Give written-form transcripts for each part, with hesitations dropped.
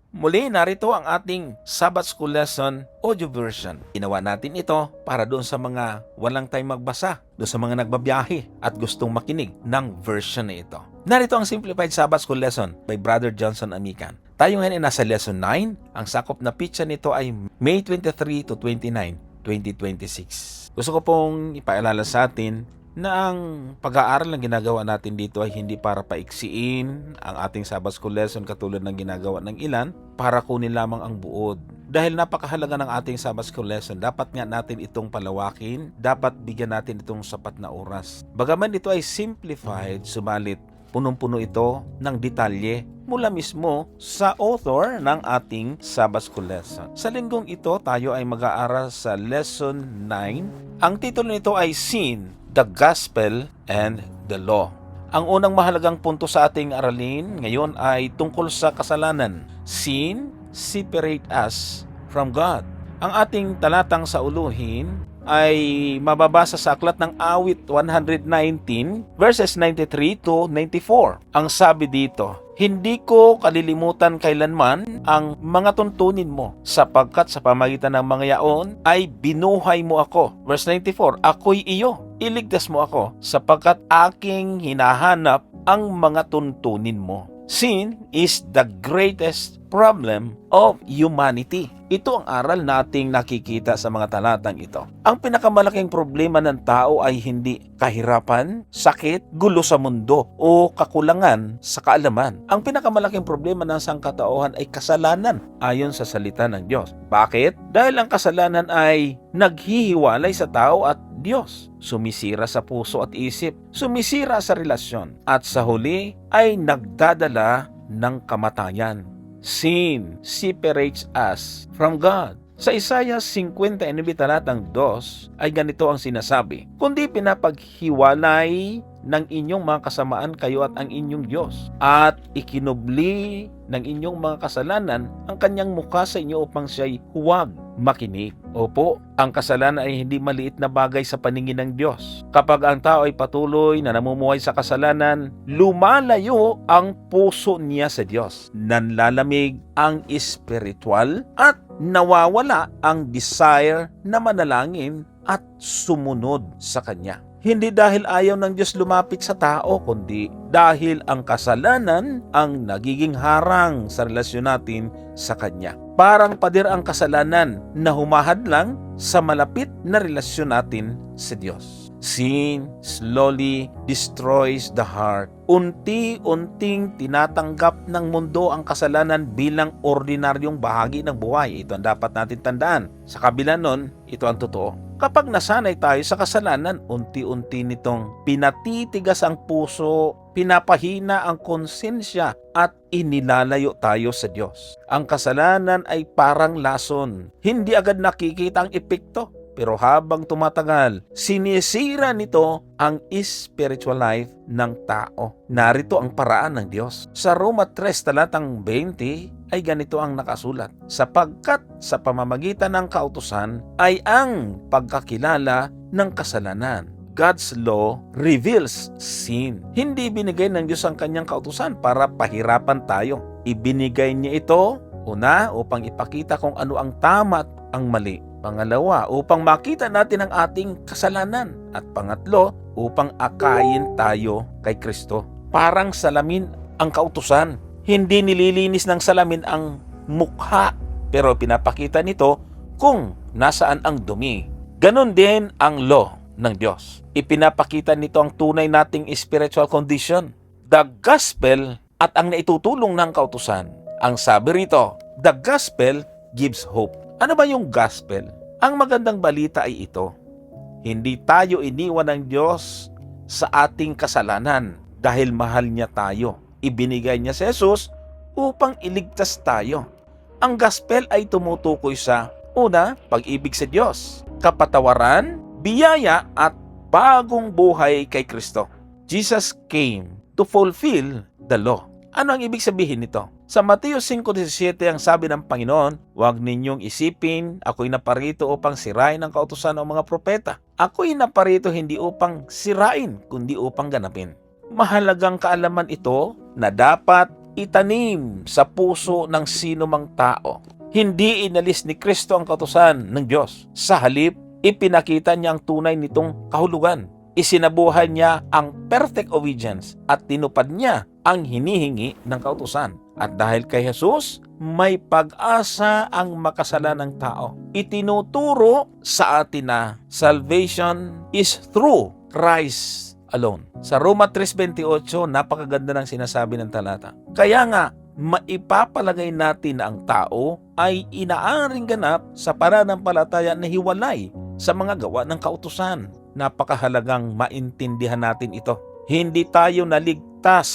Muli, narito ang ating Sabbath School Lesson audio version. Ginawa natin ito para doon sa mga walang time magbasa, doon sa mga nagbabiyahe at gustong makinig ng version na ito. Narito ang Simplified Sabbath School Lesson by Brother Johnson Amican. Tayo ngayon ay nasa Lesson 9. Ang sakop na pitsa nito ay May 23 to 29, 2026. Gusto ko pong ipaalala sa atin na ang pag-aaral na ginagawa natin dito ay hindi para paiksiin ang ating Sabbath School lesson katulad ng ginagawa ng ilan para kunin lamang ang buod. Dahil napakahalaga ng ating Sabbath School lesson, dapat nga natin itong palawakin, dapat bigyan natin itong sapat na oras. Bagaman ito ay simplified, subalit punong-puno ito ng detalye mula mismo sa author ng ating Sabbath School lesson. Sa linggong ito, tayo ay mag-aaral sa Lesson 9. Ang titulo nito ay Sin, the Gospel, and the Law. Ang unang mahalagang punto sa ating aralin ngayon ay tungkol sa kasalanan. Sin separate us from God. Ang ating talatang sa uluhin ay mababasa sa aklat ng Awit 119 verses 93 to 94. Ang sabi dito, "Hindi ko kalilimutan kailanman ang mga tuntunin mo, sapagkat sa pamagitan ng mga yaon ay binuhay mo ako." Verse 94, "Ako'y iyo, iligtas mo ako, sapagkat aking hinahanap ang mga tuntunin mo." Sin is the greatest problem of humanity. Ito ang aral nating nakikita sa mga talatang ito. Ang pinakamalaking problema ng tao ay hindi kahirapan, sakit, gulo sa mundo, o kakulangan sa kaalaman. Ang pinakamalaking problema ng sangkatauhan ay kasalanan ayon sa salita ng Diyos. Bakit? Dahil ang kasalanan ay naghihiwalay sa tao at Diyos. Sumisira sa puso at isip, sumisira sa relasyon, at sa huli ay nagdadala ng kamatayan. Sin separates us from God. Sa Isaiah 59 talatang 2 ay ganito ang sinasabi, "Kundi pinapaghiwalay ng inyong mga kasamaan kayo at ang inyong Diyos, at ikinubli ng inyong mga kasalanan ang kanyang mukha sa inyo upang siya'y huwag makinig." Opo, ang kasalanan ay hindi maliit na bagay sa paningin ng Diyos. Kapag ang tao ay patuloy na namumuhay sa kasalanan, lumalayo ang puso niya sa Diyos. Nanlalamig ang espiritual at nawawala ang desire na manalangin at sumunod sa Kanya. Hindi dahil ayaw ng Diyos lumapit sa tao, kundi dahil ang kasalanan ang nagiging harang sa relasyon natin sa Kanya. Parang pader ang kasalanan na humahadlang sa malapit na relasyon natin sa Diyos. Sin slowly destroys the heart. Unti-unting tinatanggap ng mundo ang kasalanan bilang ordinaryong bahagi ng buhay. Ito ang dapat natin tandaan. Sa kabila nun, ito ang totoo. Kapag nasanay tayo sa kasalanan, unti-unti nitong pinatitigas ang puso, pinapahina ang konsensya, at inilalayo tayo sa Diyos. Ang kasalanan ay parang lason. Hindi agad nakikita ang epekto, pero habang tumatagal, sinisira nito ang spiritual life ng tao. Narito ang paraan ng Diyos. Sa Roma 3 talatang 20 ay ganito ang nakasulat, "Sapagkat sa pamamagitan ng kautusan ay ang pagkakilala ng kasalanan. God's law reveals sin." Hindi binigay ng Diyos ang kanyang kautusan para pahirapan tayo. Ibinigay niya ito, una, upang ipakita kung ano ang tama at ang mali. Pangalawa, upang makita natin ang ating kasalanan. At pangatlo, upang akayin tayo kay Kristo. Parang salamin ang kautusan. Hindi nililinis ng salamin ang mukha, pero pinapakita nito kung nasaan ang dumi. Ganon din ang law ng Diyos. Ipinapakita nito ang tunay nating spiritual condition. The gospel at ang naitutulong ng kautusan. Ang sabi rito, the gospel gives hope. Ano ba yung gospel? Ang magandang balita ay ito. Hindi tayo iniwan ng Diyos sa ating kasalanan dahil mahal niya tayo. Ibinigay niya si Jesus upang iligtas tayo. Ang gospel ay tumutukoy sa una, pag-ibig sa Diyos, kapatawaran, biyaya at bagong buhay kay Kristo. Jesus came to fulfill the law. Ano ang ibig sabihin nito? Sa Mateo 5:17 ang sabi ng Panginoon, "Huwag ninyong isipin, ako'y naparito upang sirain ang kautusan ng mga propeta. Ako'y naparito hindi upang sirain, kundi upang ganapin." Mahalagang kaalaman ito na dapat itanim sa puso ng sino mang tao. Hindi inalis ni Kristo ang kautusan ng Diyos. Sa halip, ipinakita niya ang tunay nitong kahulugan. Isinabuhay niya ang perfect obedience at tinupad niya ang hinihingi ng kautusan. At dahil kay Jesus, may pag-asa ang makasalanang tao. Itinuturo sa atin na salvation is through Christ alone. Sa Roma 3:28, napakaganda ng sinasabi ng talata. Kaya nga, maipapalagay natin na ang tao ay inaaring ganap sa pananampalataya na hiwalay sa mga gawa ng kautusan. Napakahalagang maintindihan natin ito. Hindi tayo naligtas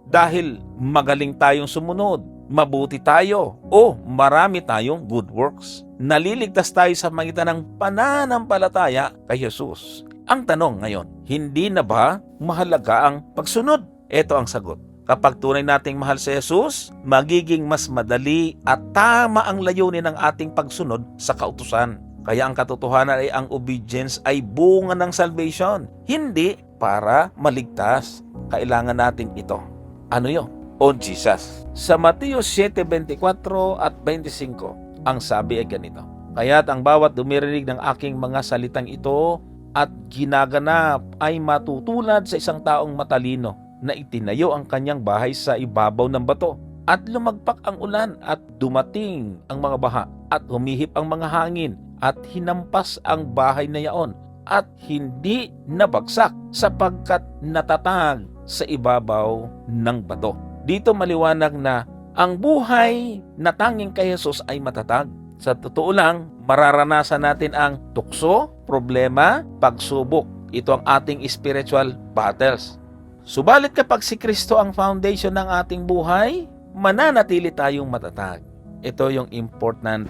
dahil magaling tayong sumunod, mabuti tayo, o marami tayong good works. Naliligtas tayo sa magitan ng pananampalataya kay Jesus. Ang tanong ngayon, hindi na ba mahalaga ang pagsunod? Ito ang sagot. Kapag tunay nating mahal si Jesus, magiging mas madali at tama ang layunin ng ating pagsunod sa kautusan. Kaya ang katotohanan ay ang obedience ay bunga ng salvation, hindi para maligtas. Kailangan natin ito. Ano yun? On Jesus. Sa Mateo 7:24 at 25, ang sabi ay ganito. Kaya't ang bawat dumirinig ng aking mga salitang ito at ginaganap ay matutulad sa isang taong matalino na itinayo ang kanyang bahay sa ibabaw ng bato. At lumagpak ang ulan at dumating ang mga baha at humihip ang mga hangin at hinampas ang bahay na yaon at hindi nabagsak sapagkat natatag sa ibabaw ng bato. Dito maliwanag na ang buhay na tanging kay Jesus ay matatag. Sa totoo lang, mararanasan natin ang tukso, problema, pagsubok. Ito ang ating spiritual battles. Subalit kapag si Kristo ang foundation ng ating buhay, mananatili tayong matatag. Ito yung important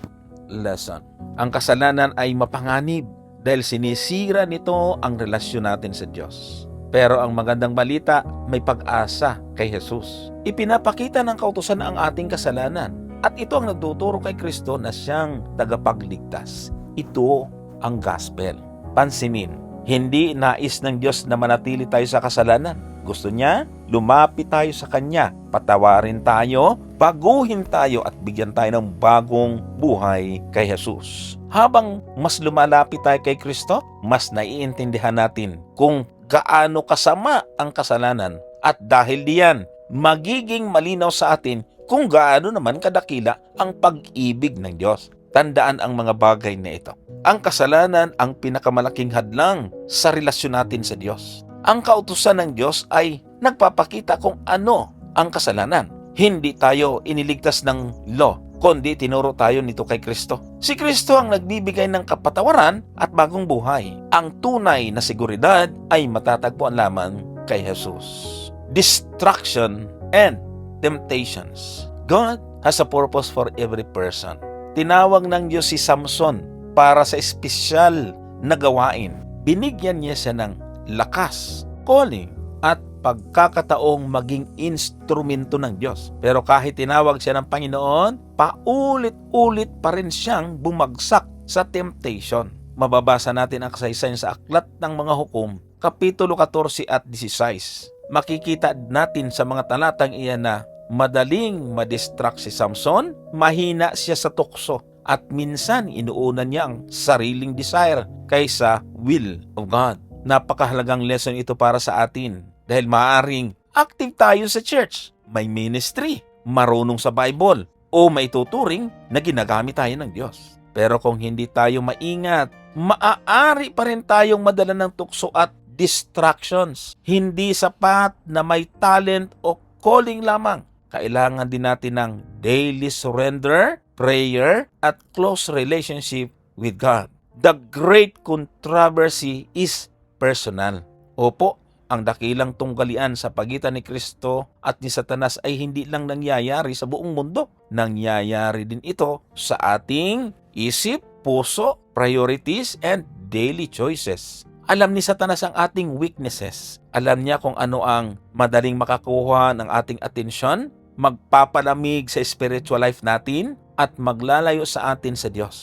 lesson. Ang kasalanan ay mapanganib dahil sinisira nito ang relasyon natin sa Diyos. Pero ang magandang balita, may pag-asa kay Jesus. Ipinapakita ng kautusan ang ating kasalanan at ito ang nagtuturo kay Kristo na siyang tagapagligtas. Ito ang gospel. Pansinin, hindi nais ng Diyos na manatili tayo sa kasalanan. Gusto niya, lumapit tayo sa Kanya, patawarin tayo, baguhin tayo at bigyan tayo ng bagong buhay kay Jesus. Habang mas lumalapit tayo kay Kristo, mas naiintindihan natin kung gaano kasama ang kasalanan at dahil diyan, magiging malinaw sa atin kung gaano naman kadakila ang pag-ibig ng Diyos. Tandaan ang mga bagay na ito. Ang kasalanan ang pinakamalaking hadlang sa relasyon natin sa Diyos. Ang kautusan ng Diyos ay nagpapakita kung ano ang kasalanan. Hindi tayo iniligtas ng law, kundi tinuro tayo nito kay Kristo. Si Kristo ang nagbibigay ng kapatawaran at bagong buhay. Ang tunay na seguridad ay matatagpuan lamang kay Jesus. Distraction and temptations. God has a purpose for every person. Tinawag ng Diyos si Samson para sa espesyal na gawain. Binigyan niya siya ng lakas, calling, at pagkakataong maging instrumento ng Diyos. Pero kahit tinawag siya ng Panginoon, paulit-ulit pa rin siyang bumagsak sa temptation. Mababasa natin ang kasaysayan sa Aklat ng Mga Hukom, Kapitulo 14 at 16. Makikita natin sa mga talatang iyan na madaling madistract si Samson, mahina siya sa tukso, at minsan inuunan niya ang sariling desire kaysa will of God. Napakahalagang lesson ito para sa atin dahil maaaring active tayo sa church, may ministry, marunong sa Bible, o maituturing na ginagamit tayo ng Diyos. Pero kung hindi tayo maingat, maaari pa rin tayong madala ng tukso at distractions. Hindi sapat na may talent o calling lamang. Kailangan din natin ng daily surrender, prayer, at close relationship with God. The great controversy is personal. Opo, ang dakilang tunggalian sa pagitan ni Kristo at ni Satanas ay hindi lang nangyayari sa buong mundo. Nangyayari din ito sa ating isip, puso, priorities, and daily choices. Alam ni Satanas ang ating weaknesses. Alam niya kung ano ang madaling makakuha ng ating atensyon, magpapalamig sa spiritual life natin, at maglalayo sa atin sa Diyos.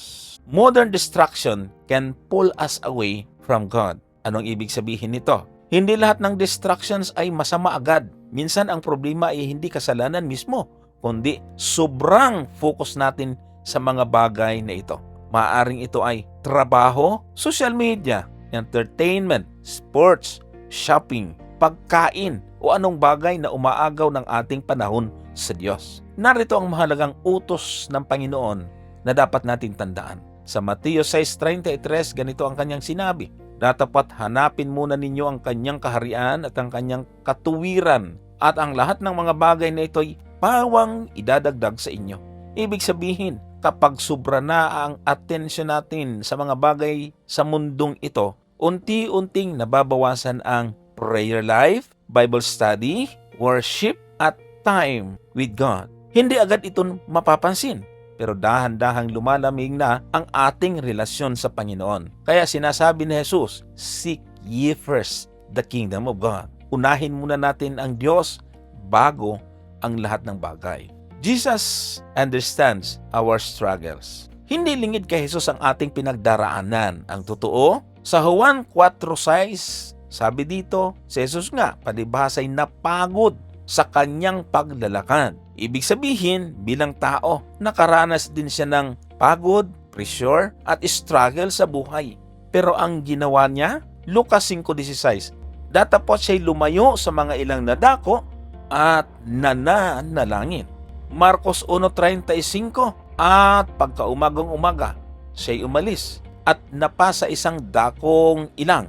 Modern distraction can pull us away from God. Anong ibig sabihin nito? Hindi lahat ng distractions ay masama agad. Minsan ang problema ay hindi kasalanan mismo, kundi sobrang focus natin sa mga bagay na ito. Maaaring ito ay trabaho, social media, entertainment, sports, shopping, pagkain, o anong bagay na umaagaw ng ating panahon sa Diyos. Narito ang mahalagang utos ng Panginoon na dapat nating tandaan. Sa Mateo 6:33, ganito ang kanyang sinabi, "Dapat hanapin muna ninyo ang kanyang kaharian at ang kanyang katuwiran, at ang lahat ng mga bagay na ito'y pawang idadagdag sa inyo." Ibig sabihin, kapag sobra na ang atensyon natin sa mga bagay sa mundong ito, unti-unting nababawasan ang prayer life, Bible study, worship, at time with God. Hindi agad ito mapapansin, pero dahan-dahang lumalamig na ang ating relasyon sa Panginoon. Kaya sinasabi ni Jesus, "Seek ye first the kingdom of God." Unahin muna natin ang Diyos bago ang lahat ng bagay. Jesus understands our struggles. Hindi lingid kay Jesus ang ating pinagdaraanan. Ang totoo, sa Juan 4:6, sabi dito, si Jesus nga, palibhas ay napagod sa kanyang paglalakad. Ibig sabihin, bilang tao, nakaranas din siya ng pagod, pressure, at struggle sa buhay. Pero ang ginawa niya, Lucas 5:16, datapot siya'y lumayo sa mga ilang nadako at nananalangin. Marcos 1:35, at pagkaumagang umaga, siya'y umalis at napasa isang dakong ilang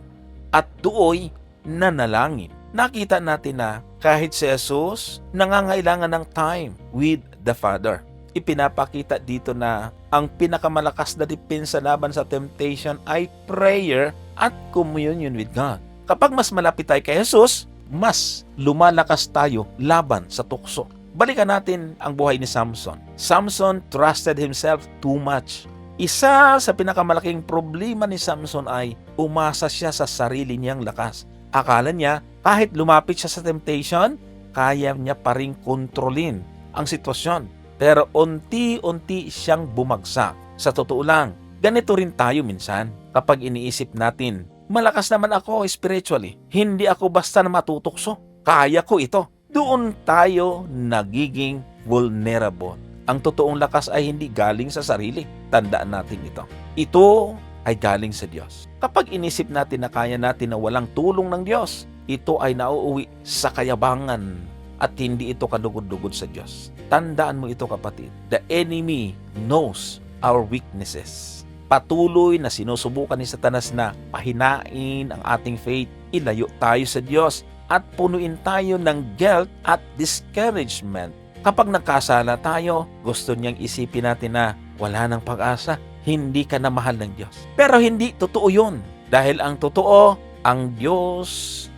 at dooy nanalangin. Nakita natin na kahit si Jesus, nangangailangan ng time with the Father. Ipinapakita dito na ang pinakamalakas na depensa laban sa temptation ay prayer at communion with God. Kapag mas malapit tayo kay Jesus, mas lumalakas tayo laban sa tukso. Balikan natin ang buhay ni Samson. Samson trusted himself too much. Isa sa pinakamalaking problema ni Samson ay umasa siya sa sarili niyang lakas. Akala niya kahit lumapit siya sa temptation, kaya niya pa rin kontrolin ang sitwasyon. Pero unti-unti siyang bumagsak. Sa totoo lang, ganito rin tayo minsan kapag iniisip natin, malakas naman ako spiritually, hindi ako basta na matutukso, kaya ko ito. Doon tayo nagiging vulnerable. Ang totoong lakas ay hindi galing sa sarili. Tandaan natin ito. Ito ay galing sa Diyos. Kapag inisip natin na kaya natin na walang tulong ng Diyos, ito ay nauuwi sa kayabangan at hindi ito kadugod-dugod sa Diyos. Tandaan mo ito, kapatid. The enemy knows our weaknesses. Patuloy na sinusubukan ni Satanas na pahinain ang ating faith. Ilayo tayo sa Diyos at punuin tayo ng guilt at discouragement. Kapag nagkasala tayo, gusto niyang isipin natin na wala nang pag-asa, hindi ka na mahal ng Diyos. Pero hindi totoo yun. Dahil ang totoo, ang Diyos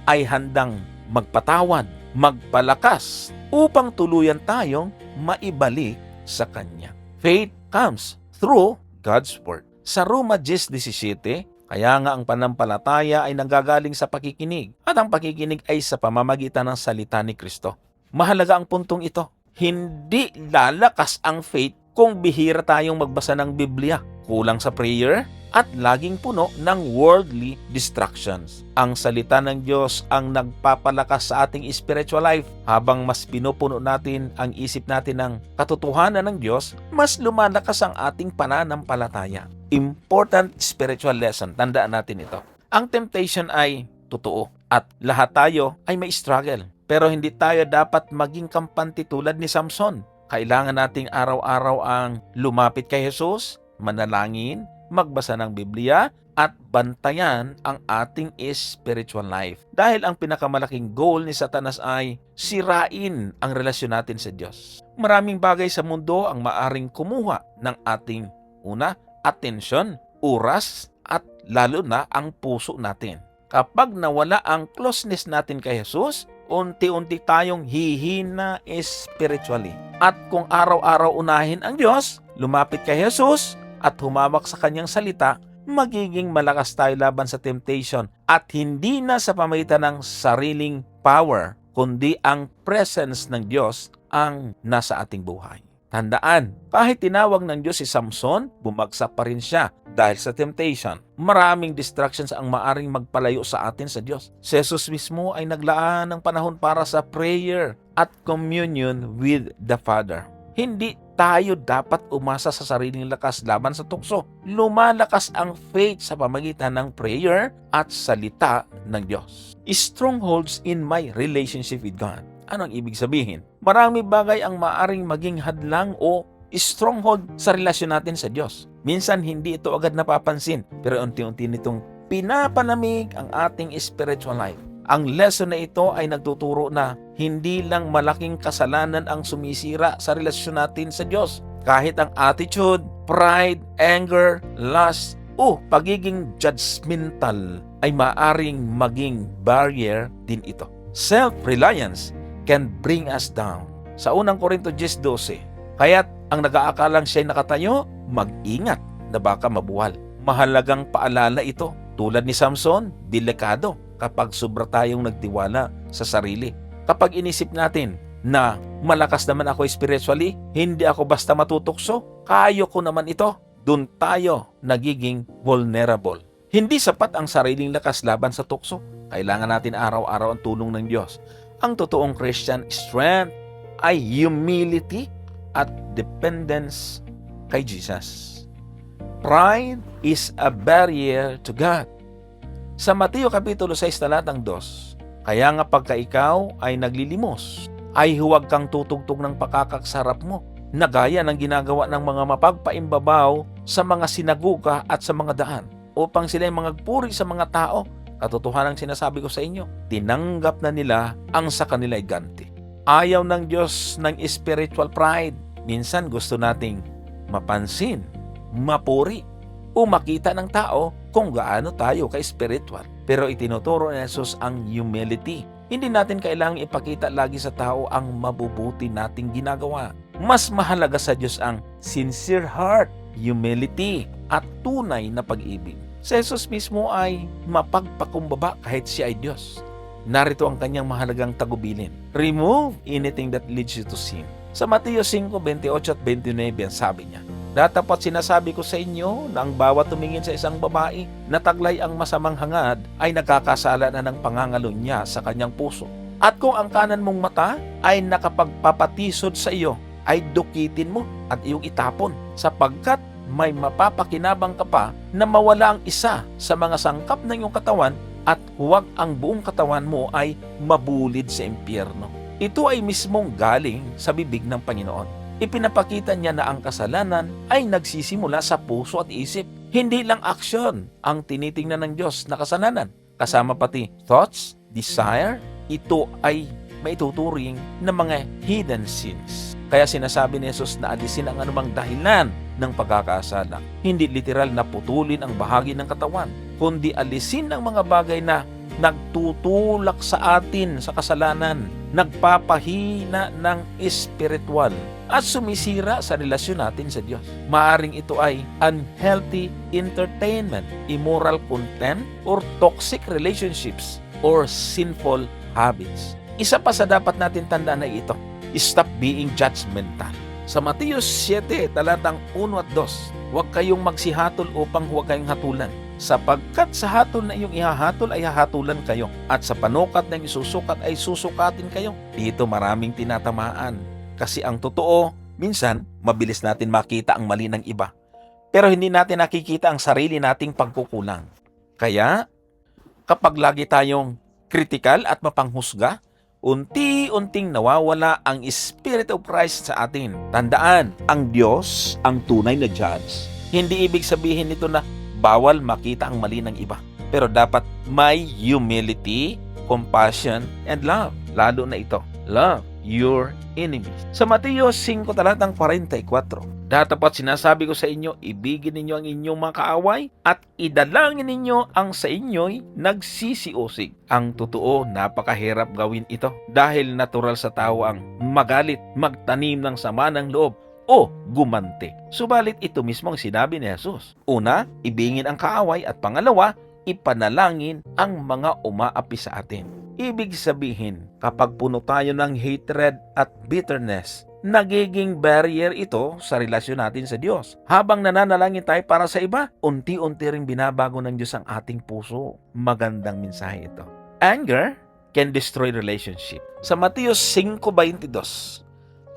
ay handang magpatawad, magpalakas, upang tuluyan tayong maibalik sa Kanya. Faith comes through God's Word. Sa Roma 10:17, kaya nga ang panampalataya ay nanggagaling sa pakikinig, at ang pakikinig ay sa pamamagitan ng salita ni Kristo. Mahalaga ang puntong ito. Hindi lalakas ang faith kung bihira tayong magbasa ng Biblia, kulang sa prayer, at laging puno ng worldly distractions. Ang salita ng Diyos ang nagpapalakas sa ating spiritual life. Habang mas pinupuno natin ang isip natin ng katotohanan ng Diyos, mas lumalakas ang ating pananampalataya. Important spiritual lesson. Tandaan natin ito. Ang temptation ay totoo at lahat tayo ay may struggle. Pero hindi tayo dapat maging kampante tulad ni Samson. Kailangan nating araw-araw ang lumapit kay Jesus, manalangin, magbasa ng Biblia, at bantayan ang ating spiritual life. Dahil ang pinakamalaking goal ni Satanas ay sirain ang relasyon natin sa Diyos. Maraming bagay sa mundo ang maaring kumuha ng ating atensyon, oras, at lalo na ang puso natin. Kapag nawala ang closeness natin kay Jesus, unti-unti tayong hihina spiritually. At kung araw-araw unahin ang Diyos, lumapit kay Jesus, at humawak sa Kanyang salita, magiging malakas tayo laban sa temptation, at hindi na sa pamagitan ng sariling power, kundi ang presence ng Diyos ang nasa ating buhay. Tandaan, kahit tinawag ng Diyos si Samson, bumagsak pa rin siya Dahil sa temptation, maraming distractions ang maaring magpalayo sa atin sa Diyos. Si Jesus mismo ay naglaan ng panahon para sa prayer at communion with the Father. Hindi tayo dapat umasa sa sariling lakas laban sa tukso. Lumalakas ang faith sa pamagitan ng prayer at salita ng Diyos. Strongholds in my relationship with God. Ano ang ibig sabihin? Marami bagay ang maaring maging hadlang o stronghold sa relasyon natin sa Diyos. Minsan hindi ito agad napapansin, pero unti-unti nitong pinapanamig ang ating spiritual life. Ang lesson na ito ay nagtuturo na hindi lang malaking kasalanan ang sumisira sa relasyon natin sa Diyos. Kahit ang attitude, pride, anger, lust, o pagiging judgmental ay maaring maging barrier din ito. Self-reliance can bring us down. Sa unang Korinto 10:12, kaya't ang nag-aakalang siya'y nakatayo, mag-ingat na baka mabuwal. Mahalagang paalala ito. Tulad ni Samson, delikado kapag sobra tayong nagtiwala sa sarili. Kapag inisip natin na malakas naman ako spiritually, hindi ako basta matutukso, kaya ko naman ito, dun tayo nagiging vulnerable. Hindi sapat ang sariling lakas laban sa tukso. Kailangan natin araw-araw ang tulong ng Diyos. Ang totoong Christian strength ay humility at dependence kay Jesus. Pride is a barrier to God. Sa Mateo Kapitulo 6 talatang 2, kaya nga pagka ikaw ay naglilimos, ay huwag kang tutugtog ng pakakaksarap mo, na gaya ng ginagawa ng mga mapagpaimbabaw sa mga sinaguga at sa mga daan, upang sila'y mangagpuri sa mga tao. Katotohanan ang sinasabi ko sa inyo, tinanggap na nila ang sa kanila'y ganti. Ayaw ng Diyos ng spiritual pride. Minsan gusto nating mapansin, mapuri, o makita ng tao kung gaano tayo ka-spiritual. Pero itinuturo ni Jesus ang humility. Hindi natin kailangang ipakita lagi sa tao ang mabubuti nating ginagawa. Mas mahalaga sa Diyos ang sincere heart, humility, at tunay na pag-ibig. Si Jesus mismo ay mapagpakumbaba kahit siya ay Diyos. Narito ang kanyang mahalagang tagubilin. Remove anything that leads you to sin. Sa Mateo 5:28 at 29, sabi niya, "Datapat sinasabi ko sa inyo na ang bawat tumingin sa isang babae na taglay ang masamang hangad ay nagkakasala na ng pangangalo niya sa kanyang puso. At kung ang kanan mong mata ay nakapagpapatisod sa iyo, ay dukitin mo at iyong itapon, sapagkat may mapapakinabang ka pa na mawala ang isa sa mga sangkap ng iyong katawan at huwag ang buong katawan mo ay mabulid sa impyerno." Ito ay mismong galing sa bibig ng Panginoon. Ipinapakita niya na ang kasalanan ay nagsisimula sa puso at isip. Hindi lang aksyon ang tinitingnan ng Diyos na kasalanan. Kasama pati thoughts, desire, ito ay maituturing na mga hidden sins. Kaya sinasabi ni Jesus na alisin ang anumang dahilan ng pagkakasala. Hindi literal na putulin ang bahagi ng katawan, kundi alisin ang mga bagay na nagtutulak sa atin sa kasalanan, nagpapahina ng espiritual at sumisira sa relasyon natin sa Diyos. Maaring ito ay unhealthy entertainment, immoral content, or toxic relationships, or sinful habits. Isa pa sa dapat natin tandaan ay ito, stop being judgmental. Sa Mateo 7, talatang 1 at 2, huwag kayong magsihatol upang huwag kayong hatulan. Sapagkat sa hatol na iyong ihahatol ay hahatulan kayo, at sa panukat na isusukat ay susukatin kayo. Dito maraming tinatamaan. Kasi ang totoo, minsan, mabilis natin makita ang mali ng iba. Pero hindi natin nakikita ang sarili nating pagkukulang. Kaya, kapag lagi tayong kritikal at mapanghusga, unti-unting nawawala ang Spirit of Christ sa atin. Tandaan, ang Diyos ang tunay na judge. Hindi ibig sabihin nito na bawal makita ang mali ng iba. Pero dapat may humility, compassion, and love. Lalo na ito, love your enemies. Sa Mateo 5 talatang 44, datapat sinasabi ko sa inyo, ibigin ninyo ang inyong mga kaaway at idalangin ninyo ang sa inyo'y nagsisiusig. Ang totoo, napakahirap gawin ito dahil natural sa tao ang magalit, magtanim ng sama ng loob, o gumante. Subalit ito mismo ang sinabi ni Jesus. Una, ibingin ang kaaway, at pangalawa, ipanalangin ang mga umaapi sa atin. Ibig sabihin, kapag puno tayo ng hatred at bitterness, nagiging barrier ito sa relasyon natin sa Diyos. Habang nananalangin tayo para sa iba, unti-unti ring binabago ng Diyos ang ating puso. Magandang mensahe ito. Anger can destroy relationship. Sa Mateo 5:22,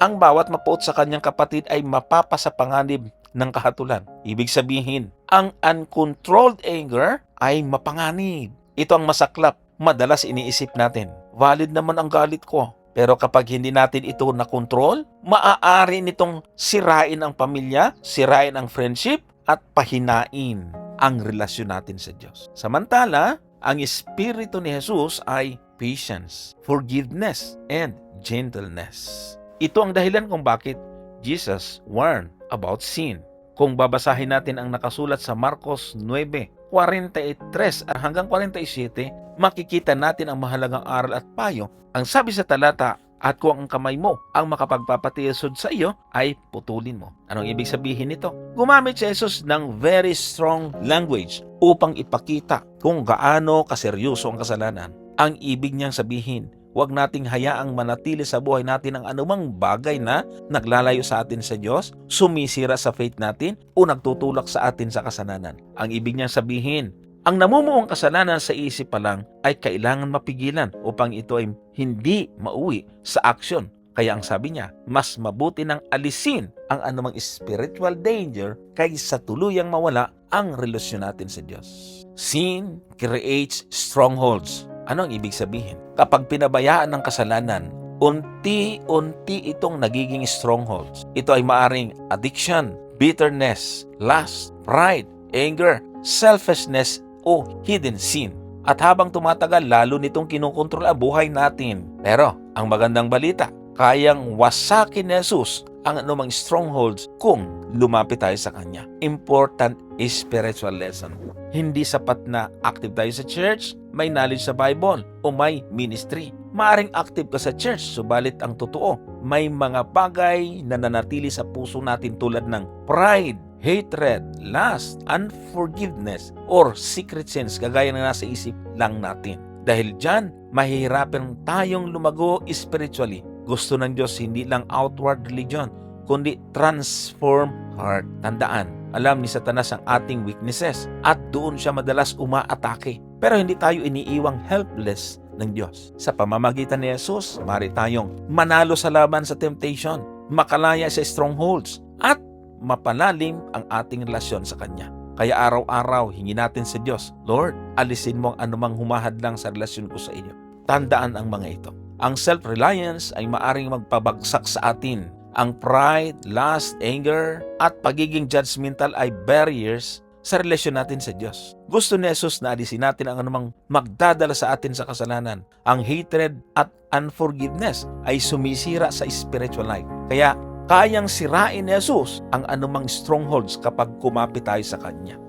ang bawat mapuot sa kanyang kapatid ay mapapasapanganib ng kahatulan. Ibig sabihin, ang uncontrolled anger ay mapanganib. Ito ang masaklap. Madalas iniisip natin, valid naman ang galit ko. Pero kapag hindi natin ito na-control, maaari nitong sirain ang pamilya, sirain ang friendship, at pahinain ang relasyon natin sa Diyos. Samantala, ang Espiritu ni Jesus ay patience, forgiveness, and gentleness. Ito ang dahilan kung bakit Jesus warned about sin. Kung babasahin natin ang nakasulat sa Marcos 9:43 hanggang 47, makikita natin ang mahalagang aral at payo. Ang sabi sa talata, at kung ang kamay mo ang makapagpapatiisod sa iyo, ay putulin mo. Anong ibig sabihin nito? Gumamit si Jesus ng very strong language upang ipakita kung gaano kaseryoso ang kasalanan. Ang ibig niyang sabihin, huwag nating hayaang manatili sa buhay natin ang anumang bagay na naglalayo sa atin sa Diyos, sumisira sa faith natin, o nagtutulak sa atin sa kasalanan. Ang ibig niyang sabihin, ang namumuong kasalanan sa isip pa lang ay kailangan mapigilan upang ito ay hindi mauwi sa aksyon. Kaya ang sabi niya, mas mabuti nang alisin ang anumang spiritual danger kaysa tuluyang mawala ang relasyon natin sa Diyos. Sin creates strongholds. Ano ang ibig sabihin? Kapag pinabayaan ng kasalanan, unti-unti itong nagiging strongholds. Ito ay maaring addiction, bitterness, lust, pride, anger, selfishness, o hidden sin. At habang tumatagal, lalo nitong kinukontrol ang buhay natin. Pero, ang magandang balita, kayang wasakin ni Jesus ang anumang strongholds kung lumapit tayo sa Kanya. Important spiritual lesson. Hindi sapat na active tayo sa church, may knowledge sa Bible, o may ministry. Maaring active ka sa church, subalit ang totoo, may mga bagay na nanatili sa puso natin tulad ng pride, hatred, lust, unforgiveness, or secret sins kagaya na nasa isip lang natin. Dahil dyan, mahihirapan tayong lumago spiritually. Gusto ng Diyos hindi lang outward religion, kundi transform heart. Tandaan, alam ni Satanas ang ating weaknesses at doon siya madalas umaatake. Pero hindi tayo iniiwang helpless ng Diyos. Sa pamamagitan ni Jesus, maaari tayong manalo sa laban sa temptation, makalaya sa strongholds, at mapalalim ang ating relasyon sa Kanya. Kaya araw-araw, hingi natin sa Diyos, Lord, alisin mo ang anumang humahadlang sa relasyon ko sa iyo. Tandaan ang mga ito. Ang self-reliance ay maaring magpabagsak sa atin. Ang pride, lust, anger, at pagiging judgmental ay barriers sa relasyon natin sa Diyos. Gusto ni Jesus na alisin natin ang anumang magdadala sa atin sa kasalanan. Ang hatred at unforgiveness ay sumisira sa spiritual life. Kaya, kayang sirain ni Jesus ang anumang strongholds kapag kumapit tayo sa Kanya.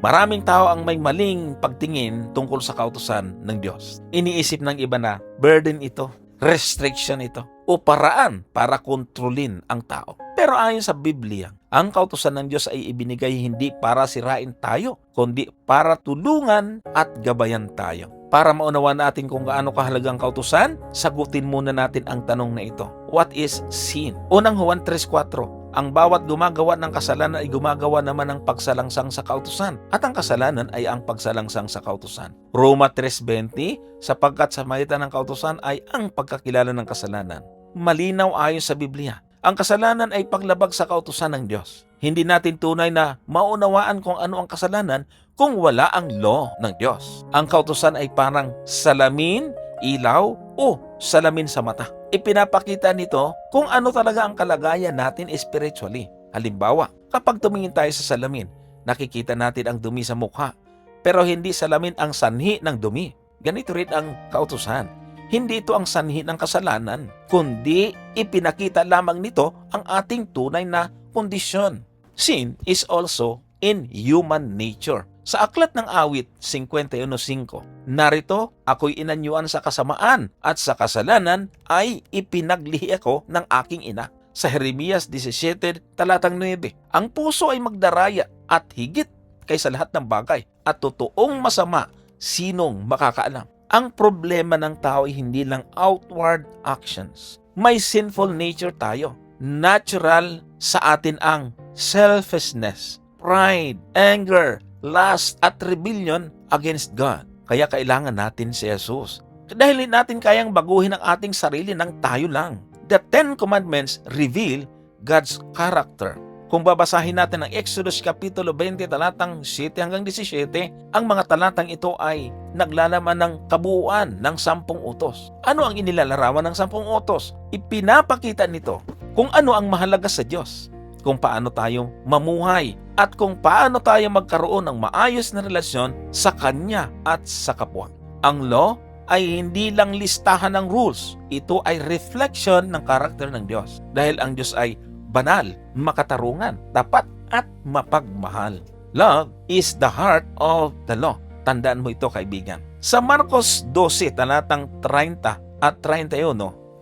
Maraming tao ang may maling pagtingin tungkol sa kautusan ng Diyos. Iniisip ng iba na burden ito, restriction ito, o paraan para kontrolin ang tao. Pero ayon sa Biblia, ang kautusan ng Diyos ay ibinigay hindi para sirain tayo, kundi para tulungan at gabayan tayo. Para maunawaan natin kung gaano kahalagang kautusan, sagutin muna natin ang tanong na ito. What is sin? Unang Juan 3:4, ang bawat gumagawa ng kasalanan ay gumagawa naman ng pagsalangsang sa kautusan, at ang kasalanan ay ang pagsalangsang sa kautusan. Roma 3:20, sapagkat sa magitan ng kautusan ay ang pagkakilala ng kasalanan. Malinaw ayon sa Biblia, ang kasalanan ay paglabag sa kautusan ng Diyos. Hindi natin tunay na maunawaan kung ano ang kasalanan kung wala ang law ng Diyos. Ang kautusan ay parang salamin, ilaw, o salamin sa mata. Ipinapakita nito kung ano talaga ang kalagayan natin spiritually. Halimbawa, kapag tumingin tayo sa salamin, nakikita natin ang dumi sa mukha. Pero hindi salamin ang sanhi ng dumi. Ganito rin ang kautusan. Hindi ito ang sanhi ng kasalanan, kundi ipinakita lamang nito ang ating tunay na kondisyon. Sin is also in human nature. Sa aklat ng awit 51:5, narito, ako'y inanyuan sa kasamaan at sa kasalanan ay ipinaglihi ako ng aking ina. Sa Jeremias 17:9, ang puso ay magdaraya at higit kaysa lahat ng bagay, at totoong masama, sinong makakaalam? Ang problema ng tao ay hindi lang outward actions, May sinful nature tayo. Natural sa atin ang selfishness, pride, anger, lust, at rebellion against God. Kaya kailangan natin si Jesus. Dahil hindi natin kayang baguhin ang ating sarili ng tayo lang. The Ten Commandments reveal God's character. Kung babasahin natin ang Exodus Kapitulo 20, talatang 7 hanggang 17, ang mga talatang ito ay naglalaman ng kabuuan ng 10 utos. Ano ang inilalarawan ng 10 utos? Ipinapakita nito kung ano ang mahalaga sa Diyos, kung paano tayo mamuhay, at kung paano tayo magkaroon ng maayos na relasyon sa Kanya at sa kapwa. Ang law ay hindi lang listahan ng rules. Ito ay reflection ng karakter ng Diyos. Dahil ang Diyos ay banal, makatarungan, tapat, at mapagmahal. Love is the heart of the law. Tandaan mo ito, kaibigan. Sa Marcos 12, talatang 30 at 31,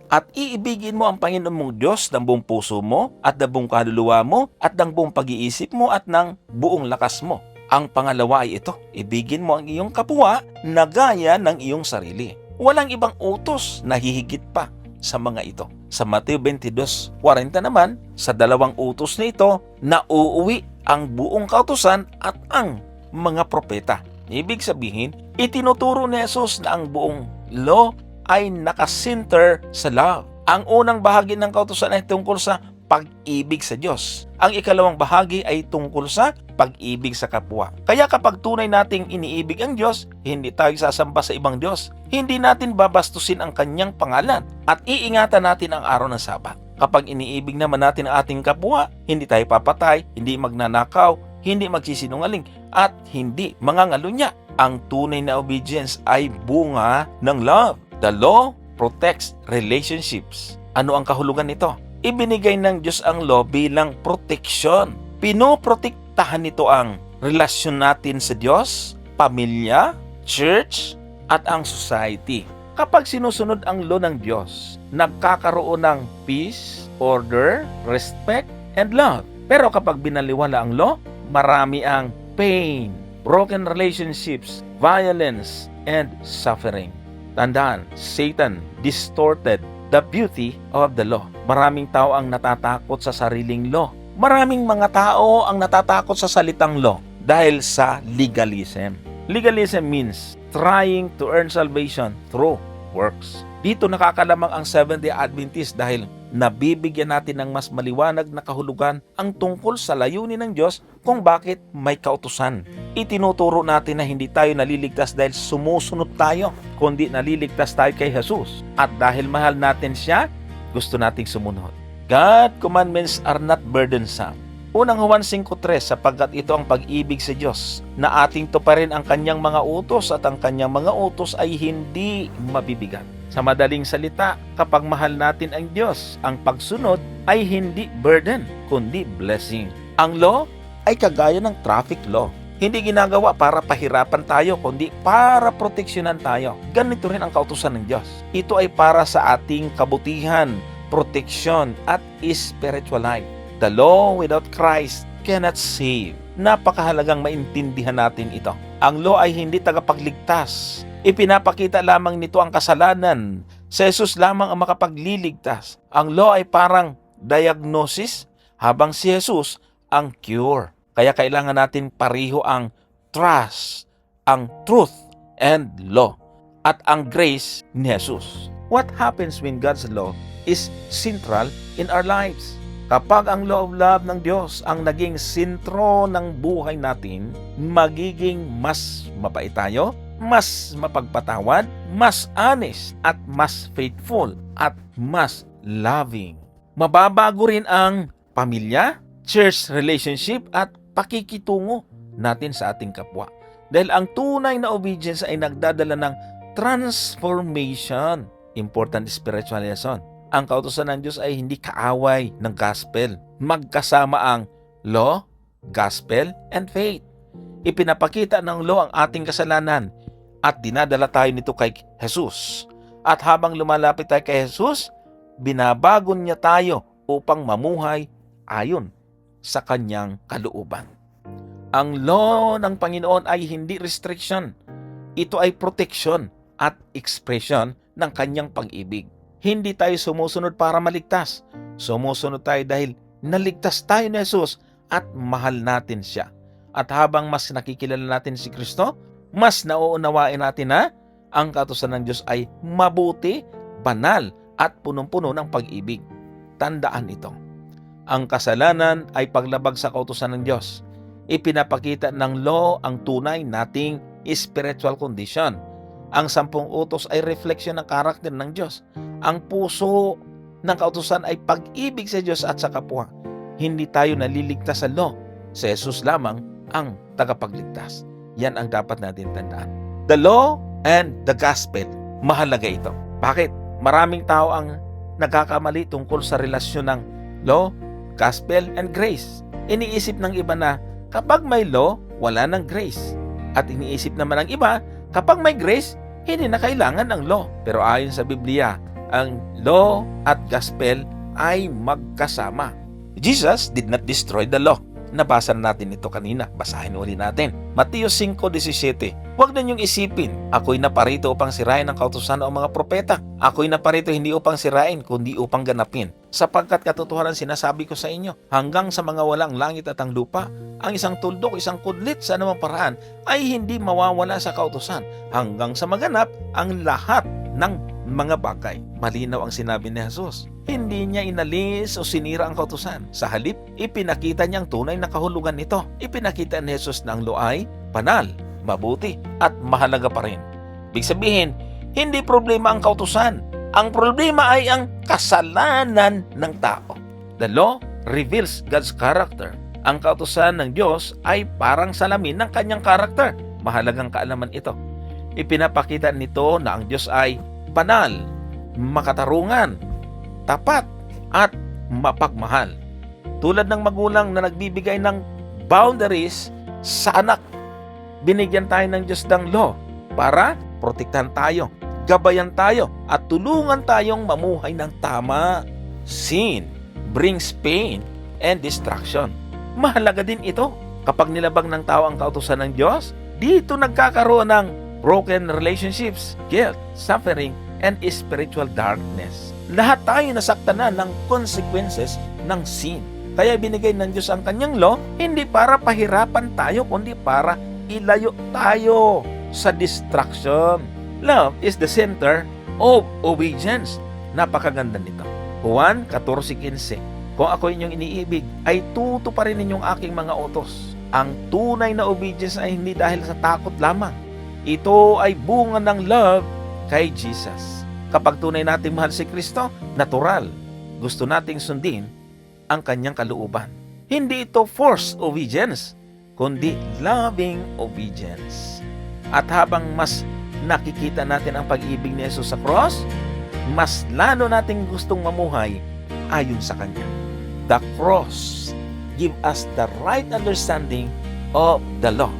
at iibigin mo ang Panginoon mong Diyos ng buong puso mo, at ng buong kaluluwa mo, at ng buong pag-iisip mo, at ng buong lakas mo. Ang pangalawa ay ito, ibigin mo ang iyong kapwa na gaya ng iyong sarili. Walang ibang utos na hihigit pa sa mga ito. Sa Mateo 22:40 naman, sa dalawang utos na ito, nauuwi ang buong kautusan at ang mga propeta. Ibig sabihin, itinuturo ni Jesus na ang buong law ay nakasinter sa love. Ang unang bahagi ng kautusan ay tungkol sa pag-ibig sa Diyos. Ang ikalawang bahagi ay tungkol sa pag-ibig sa kapwa. Kaya kapag tunay nating iniibig ang Diyos, hindi tayo sasamba sa ibang Diyos. Hindi natin babastusin ang Kanyang pangalan at iingatan natin ang araw ng Sabat. Kapag iniibig naman natin ang ating kapwa, hindi tayo papatay, hindi magnanakaw, hindi magsisinungaling, at hindi mangangalunya. Ang tunay na obedience ay bunga ng love. The law protects relationships. Ano ang kahulugan nito? Ibinigay ng Diyos ang law bilang proteksyon. Pinoprotektahan nito ang relasyon natin sa Diyos, pamilya, church, at ang society. Kapag sinusunod ang law ng Diyos, nagkakaroon ng peace, order, respect, and love. Pero kapag binaliwala ang law, marami ang pain, broken relationships, violence, and suffering. Tandaan, Satan distorted the beauty of the law. Maraming tao ang natatakot sa sariling law. Maraming mga tao ang natatakot sa salitang law dahil sa legalism. Legalism means trying to earn salvation through works. Dito nakakalamang ang Seventh-day Adventist dahil nabibigyan natin ng mas maliwanag na kahulugan ang tungkol sa layunin ng Diyos kung bakit may kautusan. Itinuturo natin na hindi tayo naliligtas dahil sumusunod tayo, kundi naliligtas tayo kay Jesus. At dahil mahal natin siya, gusto nating sumunod. God's commandments are not burdensome. Unang Juan 5:3, sapagkat ito ang pag-ibig sa Diyos, na ating tuparin ang Kanyang mga utos at ang Kanyang mga utos ay hindi mabibigat. Sa madaling salita, kapag mahal natin ang Diyos, ang pagsunod ay hindi burden, kundi blessing. Ang law ay kagaya ng traffic law. Hindi ginagawa para pahirapan tayo, kundi para proteksyonan tayo. Ganito rin ang kautusan ng Diyos. Ito ay para sa ating kabutihan, proteksyon, at spiritual life. The law without Christ cannot save. Napakahalagang maintindihan natin ito. Ang law ay hindi tagapagligtas. Ipinapakita lamang nito ang kasalanan. Si Jesus lamang ang makapagliligtas. Ang law ay parang diagnosis, habang si Jesus ang cure. Kaya kailangan natin pareho ang trust, ang truth, and law, at ang grace ni Jesus. What happens when God's law is central in our lives? Kapag ang law of love ng Diyos ang naging sentro ng buhay natin, magiging mas mabait tayo, mas mapagpatawad, mas honest, at mas faithful, at mas loving. Mababago rin ang pamilya, church relationship, at pakikitungo natin sa ating kapwa. Dahil ang tunay na obedience ay nagdadala ng transformation. Important spiritual lesson. Ang kautusan ng Diyos ay hindi kaaway ng gospel. Magkasama ang law, gospel, and faith. Ipinapakita ng law ang ating kasalanan at dinadala tayo nito kay Jesus. At habang lumalapit tayo kay Jesus, binabago niya tayo upang mamuhay ayon sa kanyang kalooban. Ang law ng Panginoon ay hindi restriction. Ito ay protection at expression ng kanyang pag-ibig. Hindi tayo sumusunod para maligtas. Sumusunod tayo dahil naligtas tayo ni Jesus at mahal natin siya. At habang mas nakikilala natin si Kristo, mas nauunawain natin na ang kautusan ng Diyos ay mabuti, banal, at punong-puno ng pag-ibig. Tandaan ito. Ang kasalanan ay paglabag sa kautusan ng Diyos. Ipinapakita ng law ang tunay nating spiritual condition. Ang 10 utos ay refleksyon ng karakter ng Diyos. Ang puso ng kautusan ay pag-ibig sa Diyos at sa kapwa. Hindi tayo naliligtas sa law. Si Jesus lamang ang tagapagligtas. Yan ang dapat natin tandaan. The law and the gospel. Mahalaga ito. Bakit? Maraming tao ang nagkakamali tungkol sa relasyon ng law, gospel, and grace. Iniisip ng iba na kapag may law, wala ng grace. At iniisip naman ng iba, kapag may grace, hindi na kailangan ng law. Pero ayon sa Biblia, ang law at gospel ay magkasama. Jesus did not destroy the law. Nabasa natin ito kanina. Basahin uli natin. Mateo 5:17. Huwag na niyong isipin, ako'y naparito upang sirain ang kautusan o mga propeta. Ako'y naparito hindi upang sirain, kundi upang ganapin. Sapagkat katotohanan sinasabi ko sa inyo, hanggang sa mga walang langit at ang lupa, ang isang tuldok, isang kudlit sa anumang paraan ay hindi mawawala sa kautusan, hanggang sa maganap ang lahat ng mga bagay. Malinaw ang sinabi ni Jesus. Hindi niya inalis o sinira ang kautusan. Sa halip, ipinakita niya ang tunay na kahulugan nito. Ipinakita ni Jesus na ang law ay banal, mabuti, at mahalaga pa rin. Ibig sabihin, hindi problema ang kautusan. Ang problema ay ang kasalanan ng tao. The law reveals God's character. Ang kautusan ng Diyos ay parang salamin ng kanyang karakter. Mahalagang kaalaman ito. Ipinapakita nito na ang Diyos ay banal, makatarungan, tapat, at mapagmahal. Tulad ng magulang na nagbibigay ng boundaries sa anak, binigyan tayo ng Diyos ng law para protektahan tayo, gabayan tayo, at tulungan tayong mamuhay ng tama. Sin brings pain and destruction. Mahalaga din ito. Kapag nilabag ng tao ang kautusan ng Diyos, dito nagkakaroon ng broken relationships, guilt, suffering, and spiritual darkness. Lahat tayo nasaktan na ng consequences ng sin. Kaya binigay ng Diyos ang kanyang law, hindi para pahirapan tayo, kundi para ilayo tayo sa destruction. Love is the center of obedience. Napakaganda nito. Juan 14:15. Kung ako inyong iniibig, ay tutuparin ninyong aking mga utos. Ang tunay na obedience ay hindi dahil sa takot lamang. Ito ay bunga ng love kay Jesus. Kapag tunay nating mahal si Kristo, natural, gusto nating sundin ang kanyang kalooban. Hindi ito forced obedience, kundi loving obedience. At habang mas nakikita natin ang pag-ibig ni Jesus sa cross, mas lalo nating gustong mamuhay ayon sa kanya. The cross give us the right understanding of the law.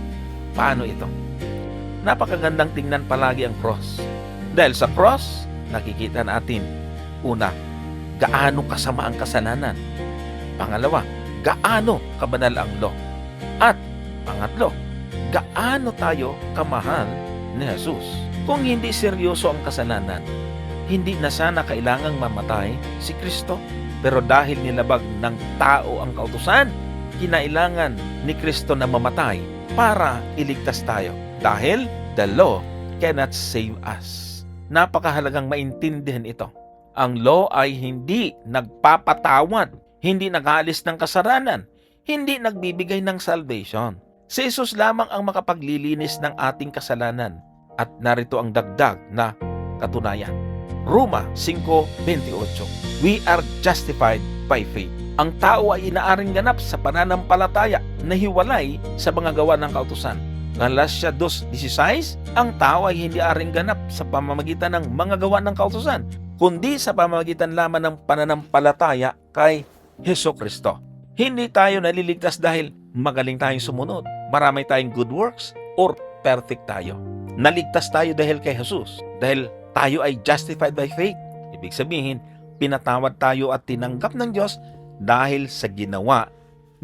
Paano ito? Napakagandang tingnan palagi ang cross. Dahil sa cross, nakikita natin, una, gaano kasama ang kasalanan. Pangalawa, gaano kabanal ang law. At pangatlo, gaano tayo kamahal ni Jesus. Kung hindi seryoso ang kasalanan, hindi na sana kailangang mamatay si Kristo. Pero dahil nilabag ng tao ang kautusan, kinailangan ni Kristo na mamatay para iligtas tayo. Dahil the law cannot save us. Napakahalagang maintindihan ito. Ang law ay hindi nagpapatawad, hindi nag-aalis ng kasalanan, hindi nagbibigay ng salvation. Si Jesus lamang ang makapaglilinis ng ating kasalanan. At narito ang dagdag na katunayan. Roma 5:28. We are justified by faith. Ang tao ay inaaring ganap sa pananampalataya na hiwalay sa mga gawa ng kautusan. Galatia 2:16, ang tao ay hindi aring ganap sa pamamagitan ng mga gawa ng kautusan, kundi sa pamamagitan lamang ng pananampalataya kay Hesukristo. Hindi tayo naliligtas dahil magaling tayong sumunod, marami tayong good works, or perfect tayo. Naligtas tayo dahil kay Jesus, dahil tayo ay justified by faith. Ibig sabihin, pinatawad tayo at tinanggap ng Diyos dahil sa ginawa